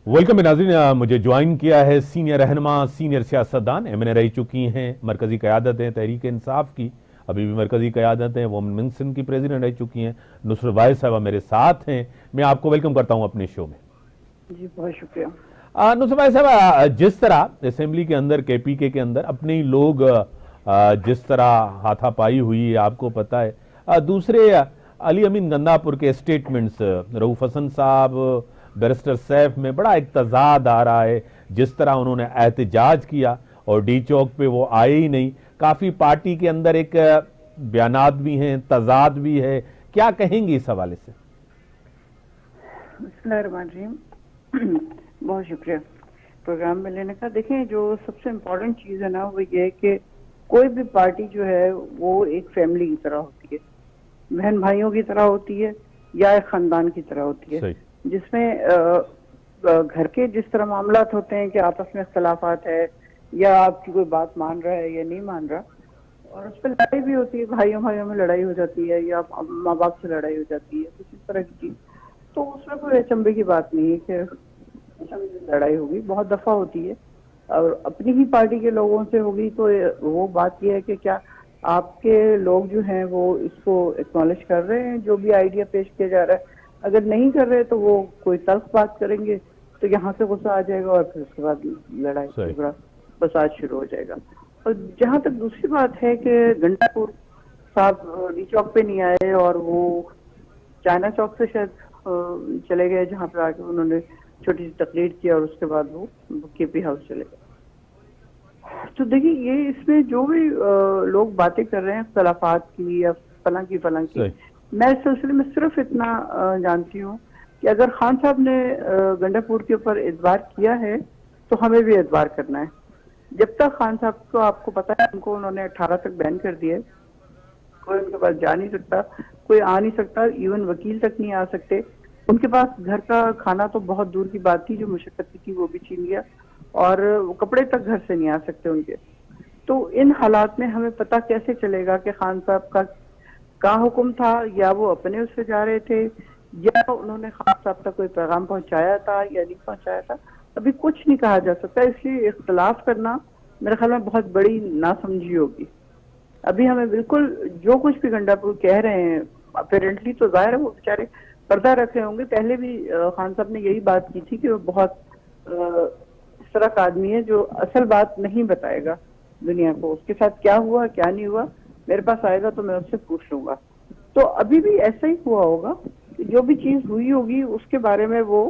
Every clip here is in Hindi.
वेलकम नाज़रीन, मुझे ज्वाइन किया है सीनियर रहनुमा, सीनियर सियासतदान, एमएनए रह चुकी हैं, मरकजी क़यादत हैं तहरीक इंसाफ की, अभी भी मरकजी क़यादत हैं, वुमेन मिशन की प्रेसिडेंट रह चुकी हैं। नुसरत वाहिद साहबा मेरे साथ हैं। मैं आपको वेलकम करता हूं अपने शो में। जी बहुत शुक्रिया। नुसरत वाहिद साहबा, जिस तरह असेंबली के अंदर केपीके के अंदर अपने ही लोग जिस तरह हाथापाई हुई है आपको पता है, दूसरे अली अमीन गंदापुर के स्टेटमेंट्स, रऊफ हसन साहब, बैरिस्टर सैफ में बड़ा एक तजाद आ रहा है। जिस तरह उन्होंने एहतजाज किया और डी चौक पे वो आए ही नहीं, काफी पार्टी के अंदर एक बयानात भी हैं, तजाद भी है। क्या कहेंगी इस हवाले से? बिस्मिल्लाहिर्रहमानिर्रहीम। बहुत शुक्रिया प्रोग्राम में लेने का। देखें, जो सबसे इम्पोर्टेंट चीज़ है ना वो ये है कि कोई भी पार्टी जो है वो एक फैमिली की तरह होती है, बहन भाइयों की तरह होती है या एक खानदान की तरह होती है, जिसमें घर के जिस तरह मामलात होते हैं कि आपस में इख्तलाफात है या आपकी कोई बात मान रहा है या नहीं मान रहा, और उस पर लड़ाई भी होती है, भाइयों भाइयों में लड़ाई हो जाती है या माँ बाप से लड़ाई हो जाती है, कुछ इस तरह की चीज। तो उसमें कोई अचंभे की बात नहीं है कि लड़ाई होगी, बहुत दफा होती है और अपनी ही पार्टी के लोगों से होगी। तो वो बात यह है कि क्या आपके लोग जो हैं वो इसको एक्नॉलेज कर रहे हैं, जो भी आइडिया पेश किया जा रहा है। अगर नहीं कर रहे तो वो कोई तल्ख बात करेंगे तो यहाँ से गुस्सा आ जाएगा और फिर उसके बाद लड़ाई झगड़ा फसाद शुरू हो जाएगा। और जहाँ तक दूसरी बात है कि गंडापुर साहब डी चौक पे नहीं आए और वो चाइना चौक से शायद चले गए, जहाँ पे आके उन्होंने छोटी सी तकरीर की और उसके बाद वो केपी हाउस चले गए। तो देखिए, ये इसमें जो भी लोग बातें कर रहे हैं इख्तलाफात की या फलां की, मैं इस सिलसिले में सिर्फ इतना जानती हूँ कि अगर खान साहब ने गंडापुर के ऊपर एतबार किया है तो हमें भी एतबार करना है। जब तक खान साहब को, आपको पता है, उनको उन्होंने 18 तक बैन कर दिया है, कोई उनके पास जा नहीं सकता, कोई आ नहीं सकता, इवन वकील तक नहीं आ सकते। उनके पास घर का खाना तो बहुत दूर की बात थी, जो मुशक्कत थी वो भी छीन लिया, और वो कपड़े तक घर से नहीं आ सकते उनके। तो इन हालात में हमें पता कैसे चलेगा कि खान साहब का हुक्म था या वो अपने उससे जा रहे थे या उन्होंने खान साहब तक कोई पैगाम पहुंचाया था या नहीं पहुंचाया था? अभी कुछ नहीं कहा जा सकता। इसलिए इख्तलाफ करना मेरे ख्याल में बहुत बड़ी नासमझी होगी। अभी हमें बिल्कुल जो कुछ भी गंडापुर कह रहे हैं, अपेरेंटली तो जाहिर है वो बेचारे पर्दा रख रहे होंगे। पहले भी खान साहब ने यही बात की थी कि वो बहुत इस तरह का आदमी है जो असल बात नहीं बताएगा दुनिया को, उसके साथ क्या हुआ क्या नहीं हुआ मेरे पास आएगा तो मैं उससे पूछ लूंगा। तो अभी भी ऐसा ही हुआ होगा कि जो भी चीज हुई होगी उसके बारे में वो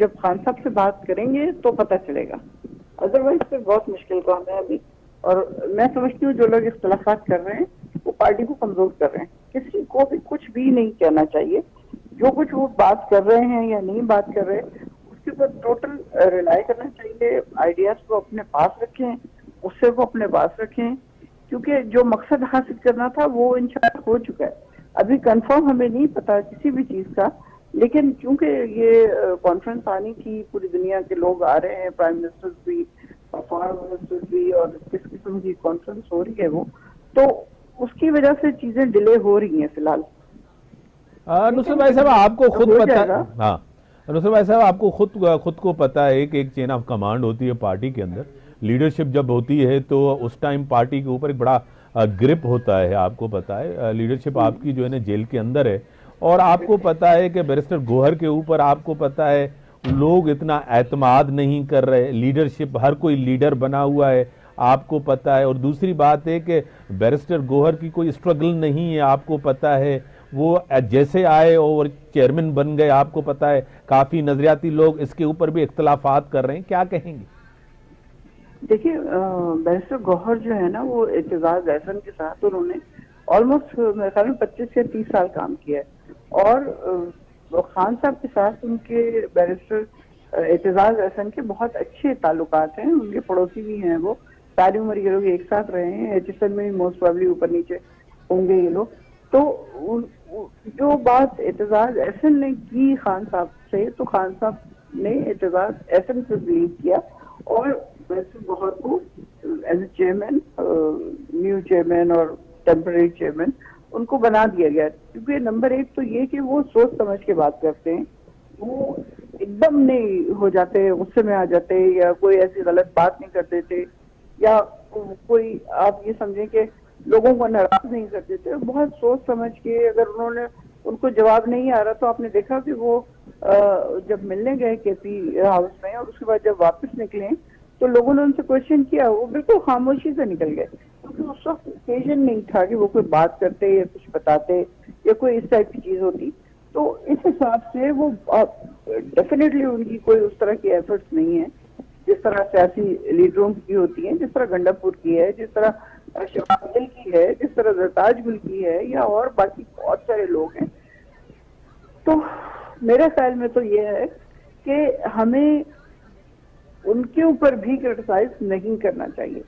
जब खान साहब से बात करेंगे तो पता चलेगा, अदरवाइज तो बहुत मुश्किल काम है अभी। और मैं समझती हूँ जो लोग इख्तलाफात कर रहे हैं वो पार्टी को कमजोर कर रहे हैं। किसी को भी कुछ भी नहीं कहना चाहिए, जो कुछ वो बात कर रहे हैं या नहीं बात कर रहे उसके ऊपर टोटल रिलाई करना चाहिए। आइडियाज को अपने पास रखें, उससे को अपने पास रखें, क्योंकि जो मकसद हासिल करना था वो इंशाल्लाह हो चुका है। अभी कंफर्म हमें नहीं पता किसी भी चीज का, लेकिन क्योंकि ये कॉन्फ्रेंस आनी थी, पूरी दुनिया के लोग आ रहे हैं, प्राइम मिनिस्टर भी, फॉरेन मिनिस्टर भी, और किस किस्म की कॉन्फ्रेंस हो रही है वो, तो उसकी वजह से चीजें डिले हो रही हैं फिलहाल। नुसरत भाई साहब, आपको खुद पता है, हाँ नुसरत भाई साहब, आपको खुद को पता है कि एक चेन ऑफ कमांड होती है पार्टी के अंदर। लीडरशिप जब होती है तो उस टाइम पार्टी के ऊपर एक बड़ा ग्रिप होता है। आपको पता है लीडरशिप आपकी जो है ना जेल के अंदर है, और आपको पता है कि बैरिस्टर गोहर के ऊपर आपको पता है लोग इतना एतमाद नहीं कर रहे। लीडरशिप, हर कोई लीडर बना हुआ है, आपको पता है। और दूसरी बात है कि बैरिस्टर गोहर की कोई स्ट्रगल नहीं है, आपको पता है। वो जैसे आए और चेयरमैन बन गए, आपको पता है। काफी नजरियाती लोग इसके ऊपर भी इख्तलाफात कर रहे हैं, क्या कहेंगे? देखिए, बैरिस्टर गौहर जो है ना वो एतजाज एहसन के साथ उन्होंने ऑलमोस्ट मेरे ख्याल में 25 या 30 साल काम किया है, और खान साहब के साथ उनके बैरिस्टर एतजाज एहसन के बहुत अच्छे ताल्लुकात हैं। उनके पड़ोसी भी हैं, वो सारी उम्र ये लोग एक साथ रहे हैं। एचएसएल में भी मोस्ट प्रोबेबली ऊपर नीचे होंगे ये लोग। तो जो बात एतजाज एहसन ने की खान साहब से, तो खान साहब ने एतजाज एहसन से बिलीव किया और बैरिस्टर गौहर को as a chairman, new chairman और टेम्पररी चेयरमैन उनको बना दिया गया। क्योंकि नंबर एक तो ये कि वो सोच समझ के बात करते हैं, वो एकदम नहीं हो जाते, गुस्से में आ जाते, या कोई ऐसी गलत बात नहीं कर देते, या कोई आप ये समझें कि लोगों को नाराज नहीं कर देते। बहुत सोच समझ के अगर उनको जवाब नहीं आ रहा, तो आपने देखा कि वो जब मिलने गए केपी हाउस में और उसके बाद जब वापस निकले तो लोगों ने उनसे क्वेश्चन किया, वो बिल्कुल खामोशी से निकल गए, क्योंकि उस वक्त ओकेजन नहीं था कि वो कोई बात करते या कुछ बताते या कोई इस टाइप की चीज होती। तो इस हिसाब से वो डेफिनेटली उनकी कोई उस तरह की एफर्ट्स नहीं है जिस तरह सियासी लीडरों की होती है, जिस तरह गंडापुर की है, जिस तरह शिवाब गिल की है, जिस तरह जरताज गुल की है, या और बाकी बहुत सारे लोग हैं। तो मेरे ख्याल में तो ये है कि हमें उनके ऊपर भी क्रिटिसाइज नहीं करना चाहिए।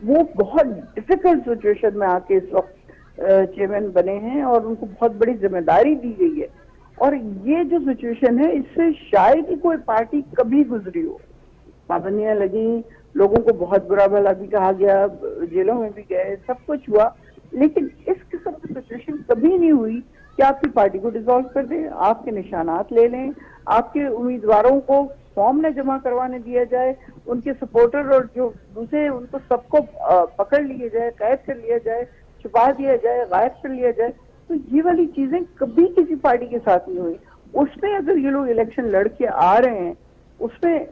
वो बहुत डिफिकल्ट सिचुएशन में आके इस वक्त चेयरमैन बने हैं और उनको बहुत बड़ी जिम्मेदारी दी गई है, और ये जो सिचुएशन है इससे शायद ही कोई पार्टी कभी गुजरी हो। पाबंदियां लगी, लोगों को बहुत बुरा भला भी कहा गया, जेलों में भी गए, सब कुछ हुआ, लेकिन इस किस्म की सिचुएशन कभी नहीं हुई कि आपकी पार्टी को डिसॉल्व कर दें, आपके निशानात ले लें, आपके उम्मीदवारों को फॉर्म न जमा करवाने दिया जाए, उनके सपोर्टर और जो दूसरे उनको सबको पकड़ लिया जाए, कैद कर लिया जाए, छुपा दिया जाए, गायब कर लिया जाए। तो ये वाली चीजें कभी किसी पार्टी के साथ नहीं हुई। उसमें अगर ये लोग इलेक्शन लड़ के आ रहे हैं, उसमें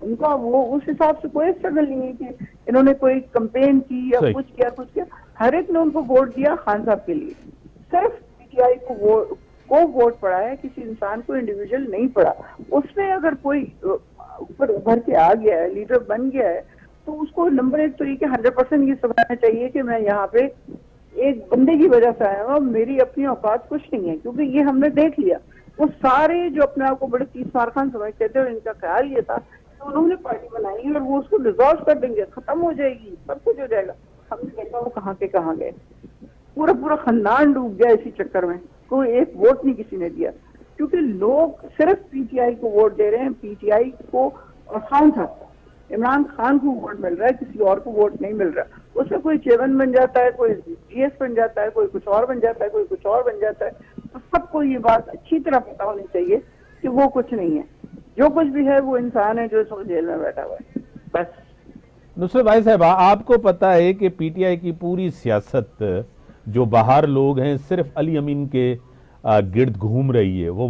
उनका वो उस हिसाब से कोई स्ट्रगल नहीं है कि इन्होंने कोई कंपेन की या कुछ किया। हर एक ने उनको वोट दिया खान साहब के लिए, सिर्फ पीटीआई को वोट पड़ा है, किसी इंसान को इंडिविजुअल नहीं पड़ा। उसमें अगर कोई ऊपर उभर के आ गया है, लीडर बन गया है, तो उसको नंबर एक तो ये कि 100% ये समझना चाहिए कि मैं यहाँ पे एक बंदे की वजह से आया हूँ, मेरी अपनी औकात कुछ नहीं है, क्योंकि ये हमने देख लिया। वो सारे जो अपने आप को बड़े 30 मार खान समझते थे और इनका ख्याल ये था तो उन्होंने पार्टी बनाई और वो उसको डिसॉल्व कर देंगे, खत्म हो जाएगी, सब कुछ हो जाएगा। हमने देखा वो कहाँ के कहाँ गए, पूरा खानदान डूब गया इसी चक्कर में। कोई एक वोट नहीं किसी ने दिया, क्योंकि लोग सिर्फ पीटीआई को वोट दे रहे हैं, पीटीआई को और खान साहब, इमरान खान को वोट मिल रहा है, किसी और को वोट नहीं मिल रहा। उसमें कोई चेयरमैन बन जाता है, कोई जीएस बन जाता है, कोई कुछ और बन जाता है, कोई कुछ और बन जाता है। तो सबको ये बात अच्छी तरह पता होनी चाहिए कि वो कुछ नहीं है, जो कुछ भी है वो इंसान है जो इस वक्त जेल में बैठा हुआ है, बस। नुसरत भाई साहब, आपको पता है कि पीटीआई की पूरी सियासत जो बाहर लोग हैं सिर्फ अली अमीन के गिर्द घूम रही है। वो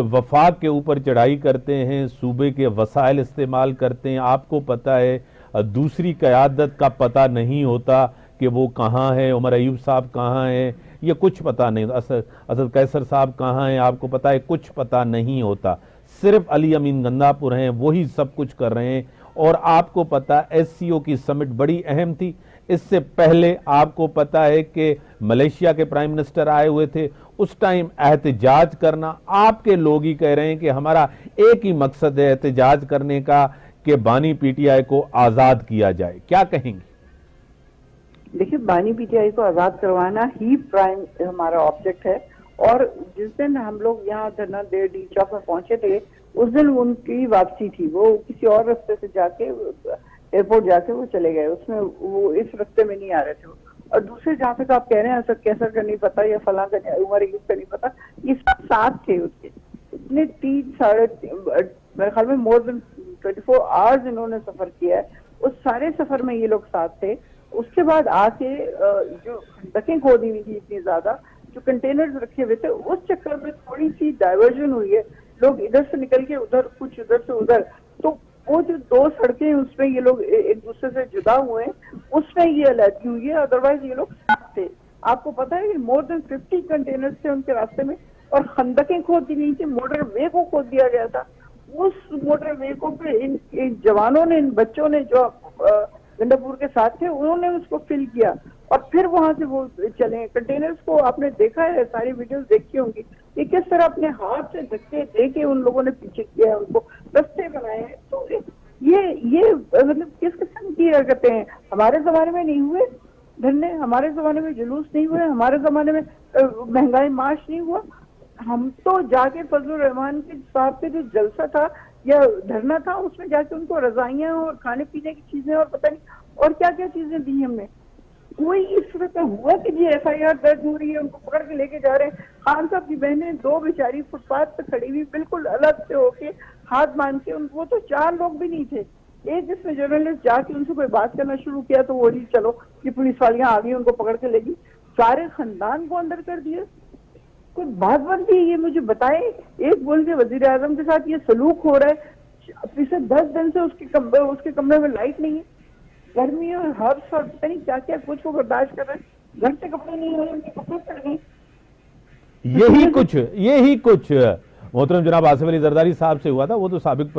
वफाक के ऊपर चढ़ाई करते हैं, सूबे के वसाइल इस्तेमाल करते हैं। आपको पता है दूसरी क़यादत का पता नहीं होता कि वो कहाँ है, उमर अयूब साहब कहाँ हैं, ये कुछ पता नहीं। असद कैसर साहब कहाँ हैं, आपको पता है, कुछ पता नहीं होता। सिर्फ अली अमीन गंडापुर हैं, वही सब कुछ कर रहे हैं। और आपको पता एससीओ की समिट बड़ी अहम थी। इससे पहले आपको पता है कि मलेशिया के प्राइम मिनिस्टर आए हुए थे, उस टाइम एहतजाज करना, आपके लोग ही कह रहे हैं कि हमारा एक ही मकसद है एहतजाज करने का कि बानी पीटीआई को आजाद किया जाए। क्या कहेंगे? देखिए, बानी पीटीआई को आजाद करवाना ही प्राइम हमारा ऑब्जेक्ट है। और जिस दिन हम लोग यहाँ धरना दे डी चौक में पहुंचे थे, उस दिन उनकी वापसी थी, वो किसी और रास्ते से जाके एयरपोर्ट जाके वो चले गए, उसमें वो इस रास्ते में नहीं आ रहे थे। और दूसरे जहाँ तक आप कह रहे हैं असद कैसर का नहीं पता या फलां का, उमर अयूब का नहीं पता, ये सब साथ थे उसके। इतने 3 मेरे ख्याल में मोर देन 24 आवर्स इन्होंने सफर किया है। उस सारे सफर में ये लोग साथ थे। उसके बाद आके जो खंडकें खोदी हुई थी इतनी ज्यादा, जो कंटेनर्स रखे हुए थे, उस चक्कर में थोड़ी सी डाइवर्जन हुई है, लोग इधर से निकल के उधर, कुछ उधर से उधर। तो वो जो 2 सड़कें उसमें ये लोग एक दूसरे से जुदा हुए हैं, उसमें ये अलर्जी हुई है, अदरवाइज ये लोग साथ थे। आपको पता है कि मोर देन 50 कंटेनर्स थे उनके रास्ते में, और खंडकें खोद दी गई थी, मोटर वे को खोद दिया गया था। उस मोटर वे को पे इन जवानों ने, इन बच्चों ने जो गंडापुर के साथ थे, उन्होंने उसको फिल किया और फिर वहां से वो चले। कंटेनर्स को आपने देखा है, सारी वीडियोस देखी होंगी कि किस तरह अपने हाथ से धक्के दे के उन लोगों ने पीछे किया, उनको रास्ते बनाए हैं। तो ये मतलब किस किस्म की हरकतें हैं? हमारे जमाने में नहीं हुए धरने, हमारे जमाने में जुलूस नहीं हुए, हमारे जमाने में महंगाई मार्च नहीं हुआ। हम तो जाके फजलुर रहमान के साहब के जो जलसा था या धरना था, उसमें जाके उनको रजाइयां और खाने पीने की चीजें और पता नहीं और क्या क्या चीजें दी हमने। कोई इस तरह का हुआ कि जी FIR दर्ज हो रही है, उनको पकड़ के लेके जा रहे हैं, खान साहब की बहनें दो बेचारी फुटपाथ पे खड़ी हुई बिल्कुल अलग से होके हाथ बांध के, वो तो 4 लोग भी नहीं थे। एक जिसमें जर्नलिस्ट जाके उनसे कोई बात करना शुरू किया तो वो जी चलो कि पुलिस वालियां आ गई उनको पकड़ के लेगी, सारे खानदान को अंदर कर दिया। कोई बात बनती है ये मुझे बताएं। एक बोल के वजीर आजम के साथ ये सलूक हो रहा है, पिछले 10 दिन से उसके कमरे में लाइट नहीं है, गर्मी और हर्ष और पता नहीं क्या क्या कुछ को बर्दाश्त कर रहे हैं, घर से कपड़े नहीं हो रहे, उनके कपड़े पड़ गए। यही कुछ मोहतरम जनाब आसिफ अली जरदारी साहब से हुआ था। वो तो साबिक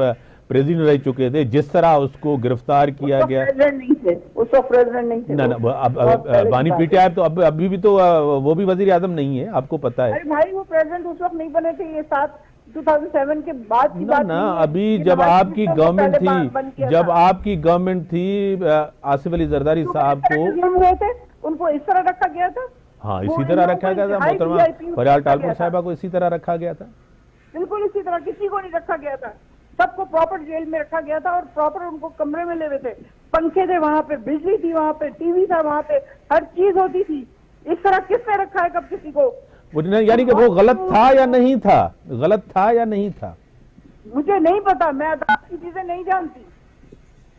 प्रेसिडेंट रह चुके थे, जिस तरह उसको गिरफ्तार किया गया। प्रेसिडेंट नहीं थे, उस वक्त प्रेसिडेंट नहीं थे। ना अब बानी पीटीआई तो अभी भी तो वो भी वजीर आजम नहीं है, आपको पता है। अरे भाई वो प्रेसिडेंट उस वक्त नहीं बने थे, ये 2007 के बाद की बात ना नहीं है। अभी जब आपकी गवर्नमेंट थी आसिफ अली जरदारी साहब को उनको इस तरह रखा गया था। हाँ इसी तरह रखा गया था मोहतरमा फरियाल टालपुर साहिबा को इसी तरह रखा गया था, बिल्कुल इसी तरह, किसी को नहीं रखा गया था। सबको प्रॉपर जेल में रखा गया था और प्रॉपर उनको कमरे में ले हुए थे, पंखे थे वहां पे, बिजली थी वहां पे, टीवी था वहां पे, हर चीज होती थी। इस तरह किसने रखा है कब किसी को? यानी कि वो गलत था या नहीं था, गलत था या नहीं था, मुझे नहीं पता, मैं अदालत की चीजें नहीं जानती,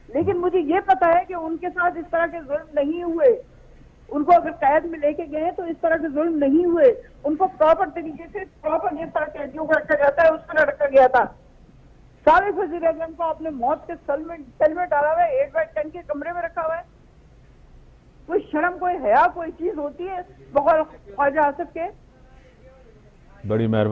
लेकिन मुझे ये पता है कि उनके साथ इस तरह के जुल्म नहीं हुए। उनको अगर कैद में लेके गए तो इस तरह के जुल्म नहीं हुए। उनको प्रॉपर तरीके से, प्रॉपर जिस तरह कैदियों को रखा जाता है उस तरह रखा गया था। साबिक वजीर आजम को अपने मौत के सेल में डाला हुआ है, 8/10 के कमरे में रखा हुआ है। कोई शर्म, कोई हया, कोई चीज होती है बगैर ख्वाजा आसिफ के? बड़ी मेहरबानी।